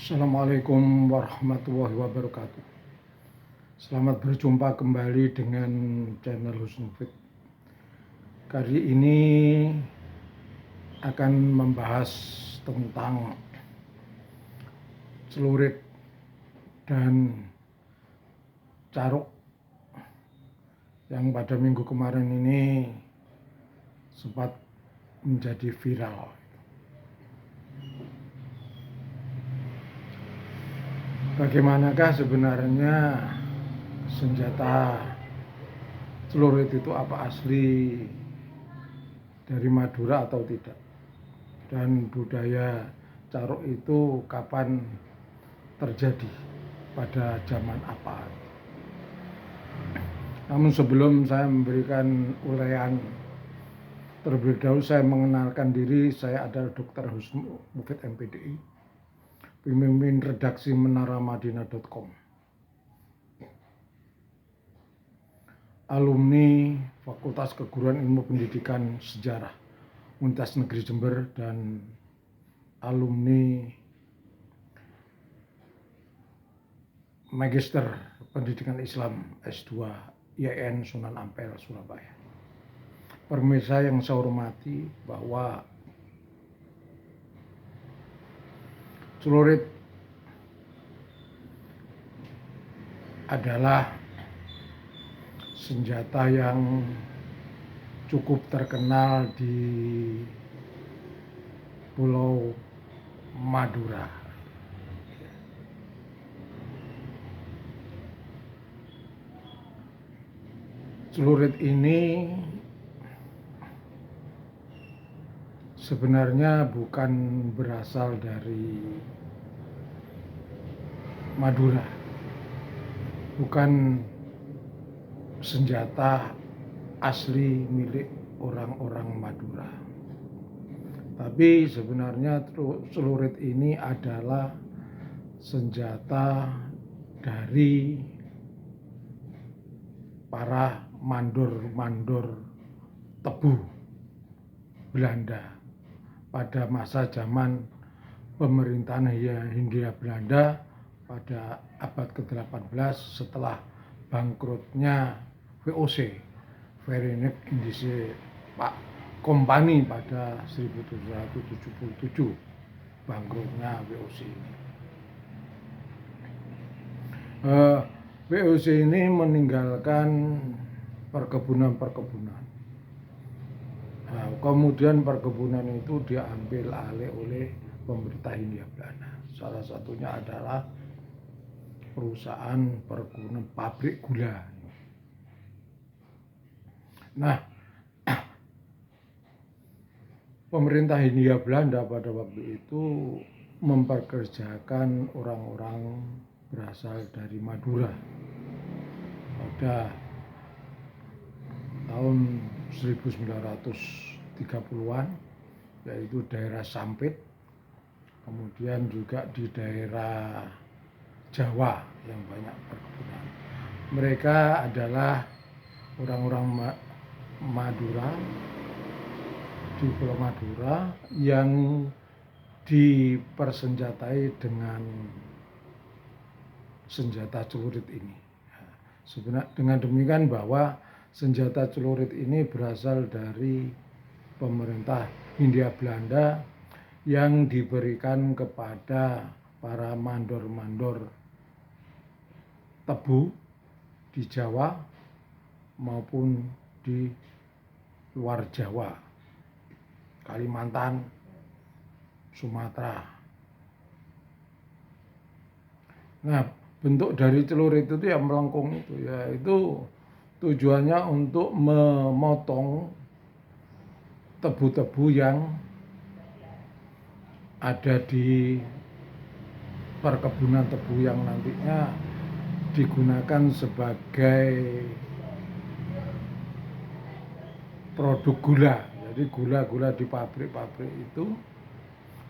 Assalamualaikum warahmatullahi wabarakatuh. Selamat berjumpa kembali dengan channel Husnufit. Kali ini akan membahas tentang celurit dan caruk yang pada minggu kemarin ini sempat menjadi viral. Bagaimanakah sebenarnya senjata celurit itu, apa asli dari Madura atau tidak? Dan budaya caruk itu kapan terjadi, pada zaman apa? Namun sebelum saya memberikan uraian, terlebih dahulu saya mengenalkan diri. Saya adalah Dr. Husnufit MPDI, pemimpin redaksi menaramadinah.com, alumni Fakultas Keguruan Ilmu Pendidikan Sejarah Universitas Negeri Jember, dan alumni Magister Pendidikan Islam S2 IAIN Sunan Ampel, Surabaya. Pemirsa yang saya hormati, bahwa celurit adalah senjata yang cukup terkenal di Pulau Madura. Celurit ini sebenarnya bukan berasal dari Madura, bukan senjata asli milik orang-orang Madura. Tapi sebenarnya celurit ini adalah senjata dari para mandor-mandor tebu Belanda pada masa zaman pemerintahan Hindia Belanda pada abad ke-18 setelah bangkrutnya VOC, Verenigde Indische Compagnie, pada 1777, bangkrutnya VOC ini. VOC ini meninggalkan perkebunan. Nah, kemudian perkebunan itu diambil alih oleh pemerintah Hindia Belanda. Salah satunya adalah perusahaan perkebunan pabrik gula. Nah, pemerintah Hindia Belanda pada waktu itu memperkerjakan orang-orang berasal dari Madura pada tahun 1930-an, yaitu daerah Sampit, kemudian juga di daerah Jawa yang banyak perkebunan. Mereka adalah orang-orang Madura di Pulau Madura yang dipersenjatai dengan senjata celurit ini. Sebenarnya dengan demikian bahwa senjata celurit ini berasal dari pemerintah Hindia Belanda yang diberikan kepada para mandor-mandor tebu di Jawa maupun di luar Jawa, Kalimantan, Sumatera. Nah, bentuk dari celurit itu ya melengkung itu, yaitu tujuannya untuk memotong tebu-tebu yang ada di perkebunan tebu yang nantinya digunakan sebagai produk gula. Jadi gula-gula di pabrik-pabrik itu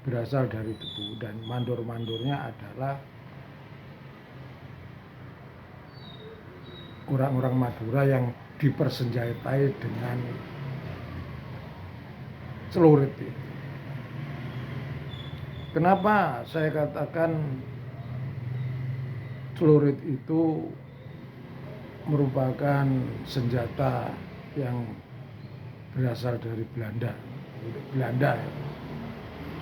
berasal dari tebu, dan mandor-mandornya adalah orang-orang Madura yang dipersenjatai dengan celurit itu. Kenapa saya katakan celurit itu merupakan senjata yang berasal dari Belanda, ya,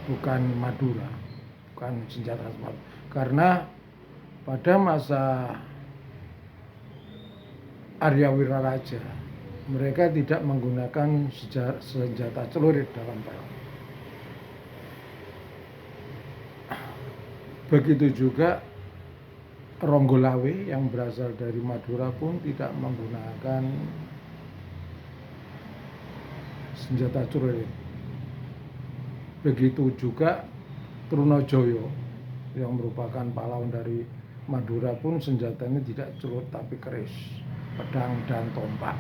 bukan Madura, bukan senjata khas Madura. Karena pada masa Arya Wiraraja, mereka tidak menggunakan senjata celurit dalam perang. Begitu juga Ronggolawe yang berasal dari Madura pun tidak menggunakan senjata celurit. Begitu juga Trunojoyo yang merupakan pahlawan dari Madura pun senjatanya tidak celurit tapi keris, pedang dan tombak.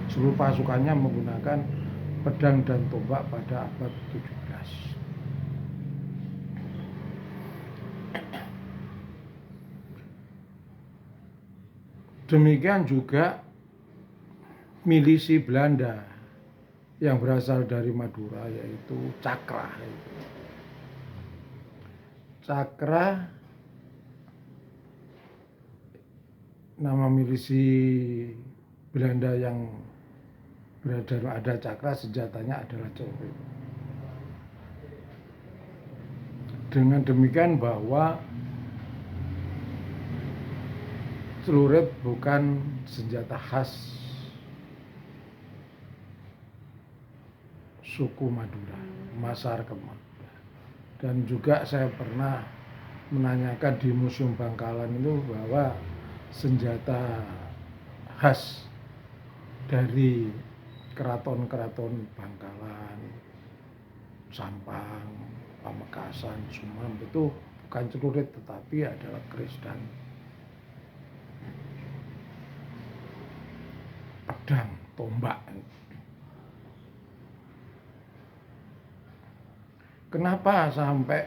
Seluruh pasukannya menggunakan pedang dan tombak pada abad 17. Demikian juga milisi Belanda yang berasal dari Madura, yaitu Cakra. Cakra, nama milisi Belanda yang berada ada Cakra, senjatanya adalah celurit. Dengan demikian bahwa celurit bukan senjata khas suku Madura, masyarakat Madura. Dan juga saya pernah menanyakan di Museum Bangkalan itu bahwa senjata khas dari keraton-keraton Bangkalan, Sampang, Pamekasan, Sumenep itu bukan celurit tetapi adalah keris dan pedang, tombak. Kenapa sampai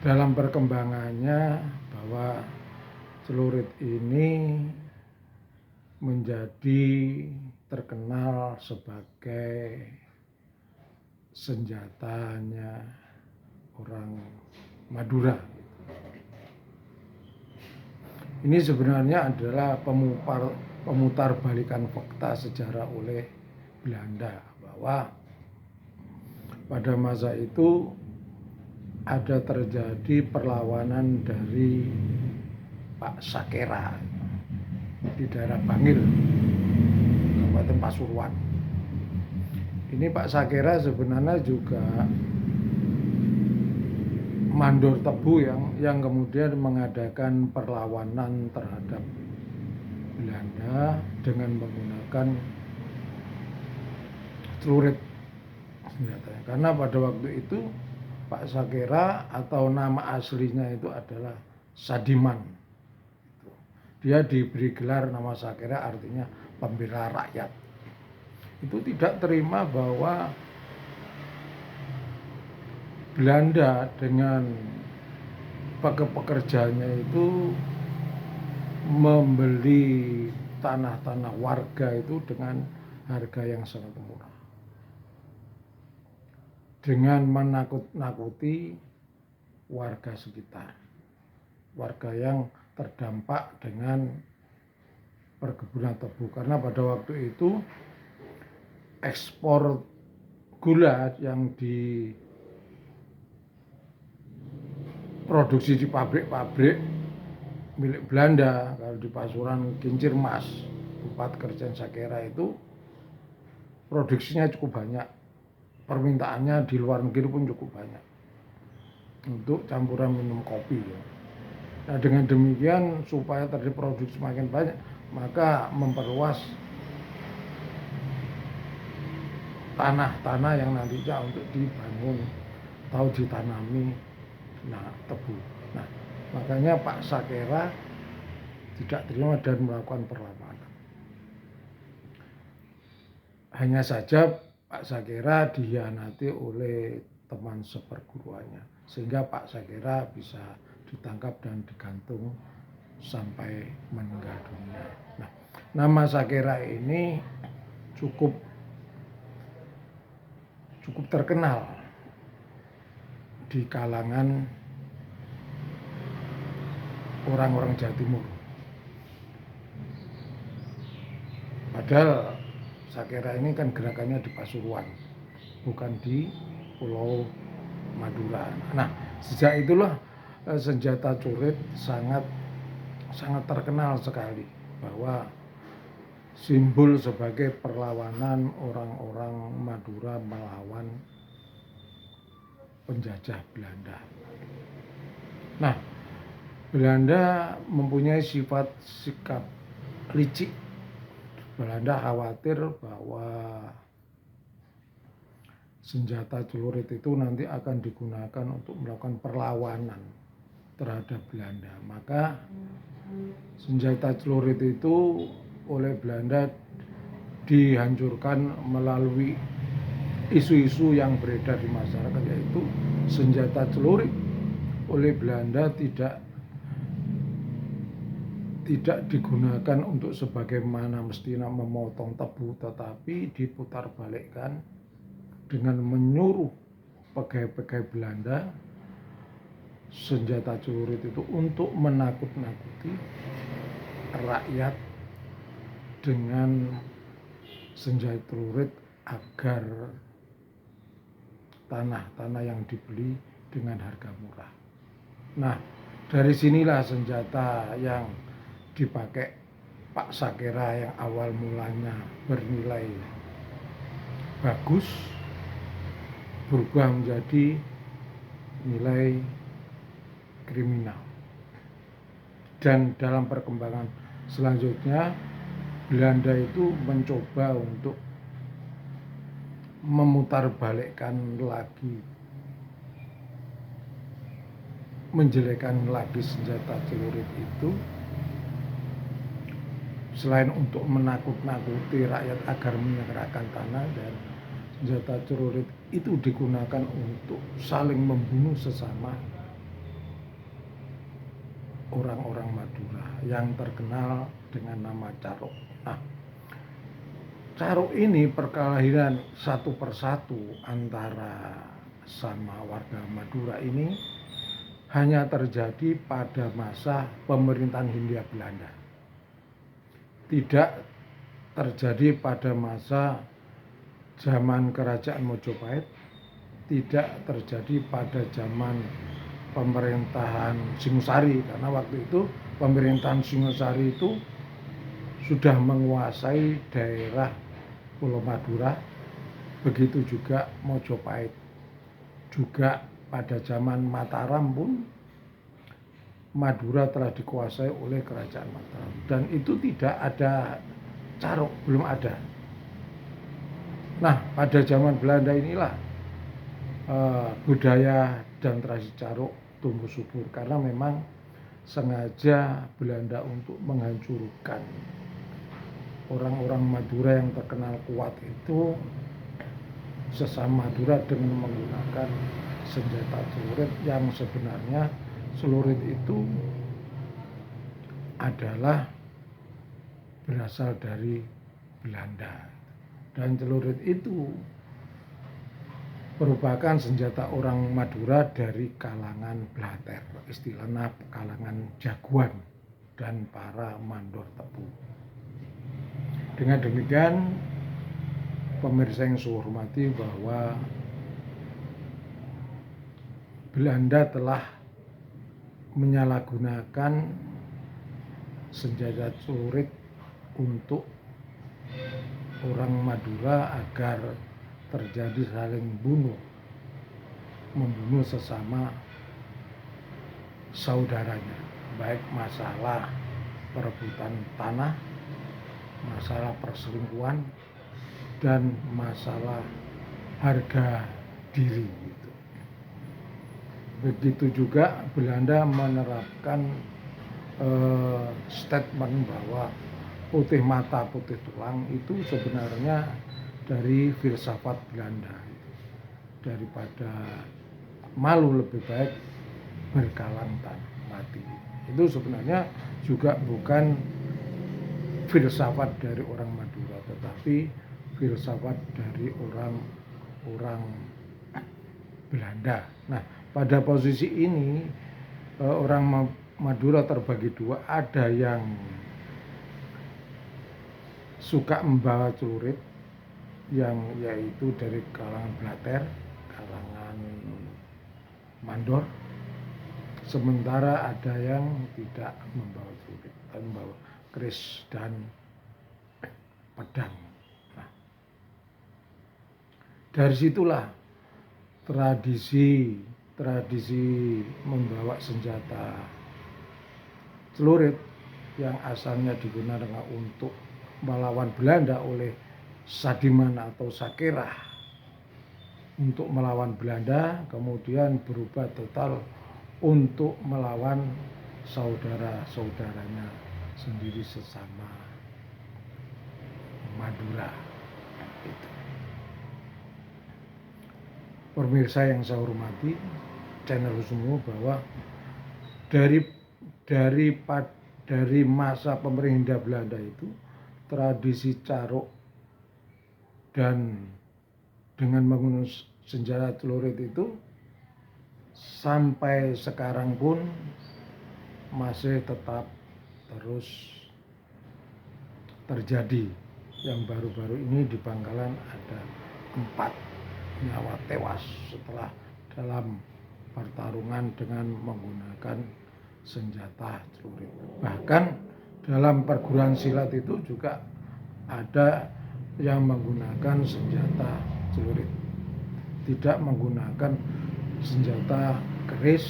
dalam perkembangannya bahwa celurit ini menjadi terkenal sebagai senjatanya orang Madura? Ini sebenarnya adalah pemutar balikan fakta sejarah oleh Belanda, bahwa pada masa itu ada terjadi perlawanan dari Pak Sakera di daerah Bangil, Kabupaten Pasuruan. Ini Pak Sakera sebenarnya juga mandor tebu yang kemudian mengadakan perlawanan terhadap Belanda dengan menggunakan celurit senjatanya. Karena pada waktu itu Pak Sakera atau nama aslinya itu adalah Sadiman. Dia diberi gelar nama Sakera, artinya pembela rakyat. Itu tidak terima bahwa Belanda dengan pekerjanya itu membeli tanah-tanah warga itu dengan harga yang sangat murah, dengan menakut-nakuti warga sekitar, warga yang terdampak dengan perkebunan tebu. Karena pada waktu itu ekspor gula yang diproduksi di pabrik-pabrik milik Belanda, kalau di Pasuruan Kincir Mas, tempat kerjaan Sakera itu produksinya cukup banyak, permintaannya di luar negeri pun cukup banyak untuk campuran minum kopi ya. Nah, dengan demikian supaya terjadi produksi semakin banyak, maka memperluas tanah-tanah yang nantinya untuk dibangun atau ditanami tebu. Nah, makanya Pak Sakera tidak terima dan melakukan perlawanan. Hanya saja Pak Sakera dihianati oleh teman seperguruannya, sehingga Pak Sakera bisa ditangkap dan digantung sampai meninggal dunia. Nah, nama Sakera ini cukup terkenal di kalangan orang-orang Jawa Timur. Padahal Sakera ini kan gerakannya di Pasuruan, bukan di Pulau Madura. Nah, sejak itulah senjata celurit sangat terkenal sekali, bahwa simbol sebagai perlawanan orang-orang Madura melawan penjajah Belanda. Nah, Belanda mempunyai sikap licik. Belanda khawatir bahwa senjata celurit itu nanti akan digunakan untuk melakukan perlawanan terhadap Belanda. Maka senjata celurit itu oleh Belanda dihancurkan melalui isu-isu yang beredar di masyarakat, yaitu senjata celurit oleh Belanda tidak digunakan untuk sebagaimana mestinya memotong tebu, tetapi diputarbalikkan dengan menyuruh pegawai-pegawai Belanda senjata celurit itu untuk menakut-nakuti rakyat dengan senjata celurit agar tanah-tanah yang dibeli dengan harga murah. Nah, dari sinilah senjata yang dipakai Pak Sakera yang awal mulanya bernilai bagus berubah menjadi nilai kriminal. Dan dalam perkembangan selanjutnya Belanda itu mencoba untuk memutarbalikkan lagi, menjelekkan lagi senjata celurit itu, selain untuk menakut-nakuti rakyat agar menyerahkan tanah, dan senjata celurit itu digunakan untuk saling membunuh sesama orang-orang Madura yang terkenal dengan nama Carok. Nah, Carok ini perkelahian satu persatu antara sama warga Madura ini hanya terjadi pada masa pemerintahan Hindia Belanda. Tidak terjadi pada masa zaman Kerajaan Mojopahit, tidak terjadi pada zaman pemerintahan Singosari, karena waktu itu pemerintahan Singosari itu sudah menguasai daerah Pulau Madura, begitu juga Mojopahit. Juga pada zaman Mataram pun Madura telah dikuasai oleh Kerajaan Mataram, dan itu tidak ada Carok, belum ada. Nah, pada zaman Belanda inilah budaya dan tradisi Carok tumbuh subur, karena memang sengaja Belanda untuk menghancurkan orang-orang Madura yang terkenal kuat itu sesama Madura dengan menggunakan senjata celurit, yang sebenarnya celurit itu adalah berasal dari Belanda, dan celurit itu merupakan senjata orang Madura dari kalangan blater, istilahnya kalangan jagoan dan para mandor tebu. Dengan demikian, pemirsa yang saya hormati, bahwa Belanda telah menyalahgunakan senjata celurit untuk orang Madura agar terjadi saling membunuh sesama saudaranya, baik masalah perebutan tanah, masalah perselingkuhan, dan masalah harga diri. Begitu juga Belanda menerapkan statement bahwa putih mata putih tulang itu sebenarnya dari filsafat Belanda, daripada malu lebih baik berkalang mati. Itu sebenarnya juga bukan filsafat dari orang Madura, tetapi filsafat dari orang Belanda. Nah, Pada posisi ini orang Madura terbagi dua, ada yang suka membawa celurit yang yaitu dari kalangan Blater, kalangan Mandor. Sementara ada yang tidak membawa celurit, membawa keris dan pedang. Nah, dari situlah tradisi membawa senjata celurit yang asalnya digunakan untuk melawan Belanda oleh Sadiman atau Sakera untuk melawan Belanda, kemudian berubah total untuk melawan saudara-saudaranya sendiri sesama Madura. Itu. Pemirsa yang saya hormati, channel semua, bahwa dari masa pemerintah Belanda itu tradisi caruk dan dengan menggunakan senjata celurit itu sampai sekarang pun masih tetap terus terjadi. Yang baru-baru ini di Bangkalan ada 4 nyawa tewas setelah dalam pertarungan dengan menggunakan senjata celurit. Bahkan dalam perguruan silat itu juga ada yang menggunakan senjata celurit, tidak menggunakan senjata keris,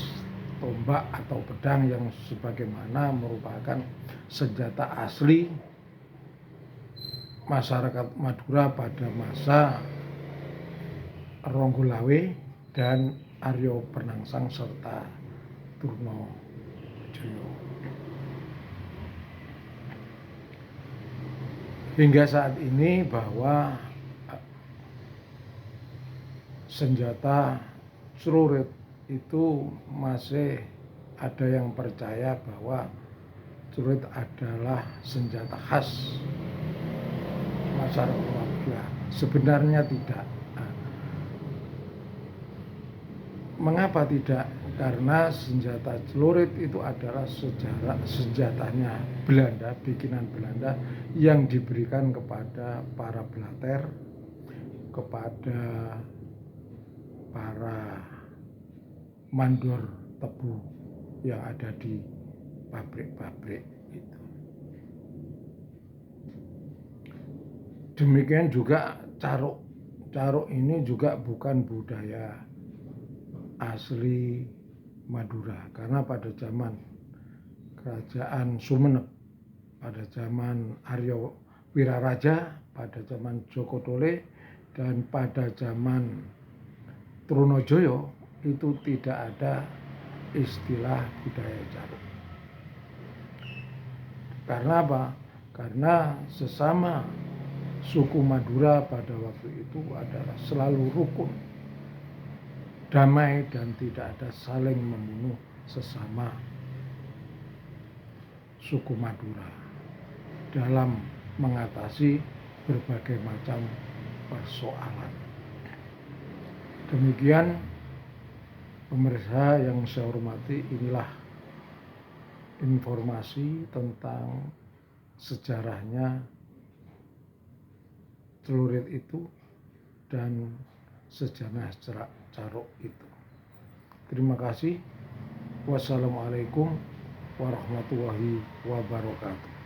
tombak atau pedang yang sebagaimana merupakan senjata asli masyarakat Madura pada masa Ronggolawe dan Aryo Penangsang serta Trunojoyo. Hingga saat ini bahwa senjata celurit itu masih ada yang percaya bahwa celurit adalah senjata khas masyarakat Madura. Sebenarnya tidak. Mengapa tidak? Karena senjata celurit itu adalah senjatanya Belanda, bikinan Belanda yang diberikan kepada para Blater, kepada para mandor tebu yang ada di pabrik-pabrik itu. Demikian juga caruk. Caruk ini juga bukan budaya asli Madura, karena pada zaman kerajaan Sumenep, pada zaman Aryo Wiraraja, pada zaman Joko Tole, dan pada zaman Trunojoyo itu tidak ada istilah budaya caruk. Karena apa? Karena sesama suku Madura pada waktu itu adalah selalu rukun, damai, dan tidak ada saling membunuh sesama suku Madura dalam mengatasi berbagai macam persoalan. Demikian pemirsa yang saya hormati, inilah informasi tentang sejarahnya celurit itu dan sejarah caruk itu. Terima kasih. Wassalamualaikum warahmatullahi wabarakatuh.